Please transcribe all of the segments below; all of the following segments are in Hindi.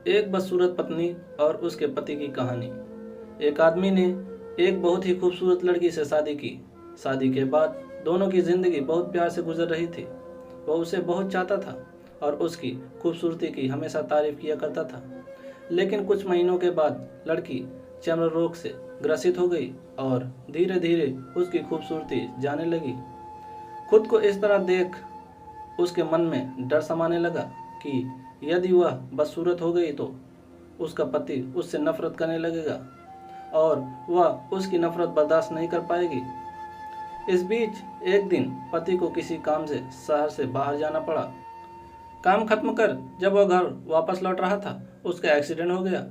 एक बदसूरत पत्नी और उसके पति की कहानी। एक आदमी ने एक बहुत ही खूबसूरत लड़की से शादी की। शादी के बाद दोनों की जिंदगी बहुत प्यार से गुजर रही थी। वह उसे बहुत चाहता था और उसकी खूबसूरती की हमेशा तारीफ किया करता था। लेकिन कुछ महीनों के बाद लड़की चर्म रोग से ग्रसित हो गई और धीरे धीरे उसकी खूबसूरती जाने लगी। खुद को इस तरह देख उसके मन में डर समाने लगा कि यदि वह बदसूरत हो गई तो उसका पति उससे नफरत करने लगेगा और वह उसकी नफरत बर्दाश्त नहीं कर पाएगी। इस बीच एक दिन पति को किसी काम से शहर से बाहर जाना पड़ा। काम खत्म कर जब वह घर वापस लौट रहा था, उसका एक्सीडेंट हो गया।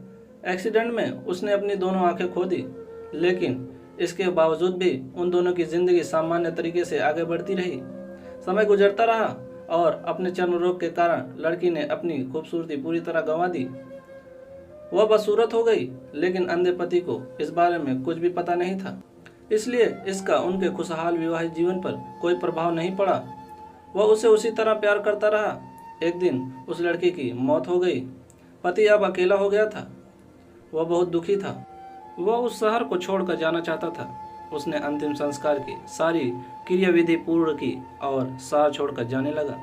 एक्सीडेंट में उसने अपनी दोनों आंखें खो दी, लेकिन इसके बावजूद भी उन दोनों की जिंदगी सामान्य तरीके से आगे बढ़ती रही। समय गुजरता रहा और अपने चर्म रोग के कारण लड़की ने अपनी खूबसूरती पूरी तरह गंवा दी। वह बदसूरत हो गई, लेकिन अंधे पति को इस बारे में कुछ भी पता नहीं था, इसलिए इसका उनके खुशहाल विवाहित जीवन पर कोई प्रभाव नहीं पड़ा। वह उसे उसी तरह प्यार करता रहा। एक दिन उस लड़की की मौत हो गई। पति अब अकेला हो गया था। वह बहुत दुखी था। वह उस शहर को छोड़कर जाना चाहता था। उसने अंतिम संस्कार की सारी क्रियाविधि पूर्ण की और शहर छोड़कर जाने लगा।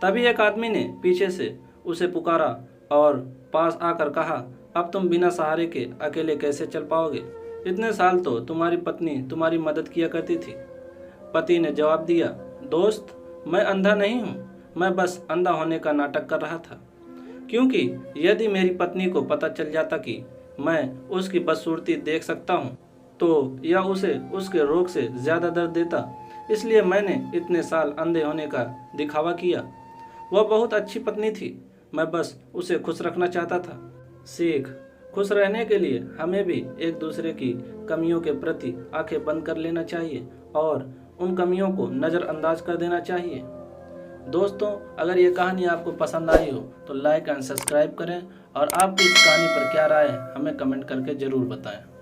तभी एक आदमी ने पीछे से उसे पुकारा और पास आकर कहा, अब तुम बिना सहारे के अकेले कैसे चल पाओगे? इतने साल तो तुम्हारी पत्नी तुम्हारी मदद किया करती थी। पति ने जवाब दिया, दोस्त, मैं अंधा नहीं हूँ, मैं बस अंधा होने का नाटक कर रहा था। क्योंकि यदि मेरी पत्नी को पता चल जाता कि मैं उसकी बदसूरती देख सकता हूँ तो यह उसे उसके रोग से ज़्यादा दर्द देता, इसलिए मैंने इतने साल अंधे होने का दिखावा किया। वह बहुत अच्छी पत्नी थी, मैं बस उसे खुश रखना चाहता था। सीख, खुश रहने के लिए हमें भी एक दूसरे की कमियों के प्रति आंखें बंद कर लेना चाहिए और उन कमियों को नज़रअंदाज कर देना चाहिए। दोस्तों, अगर ये कहानी आपको पसंद आई हो तो लाइक एंड सब्सक्राइब करें और आपकी इस कहानी पर क्या राय है हमें कमेंट करके ज़रूर बताएं।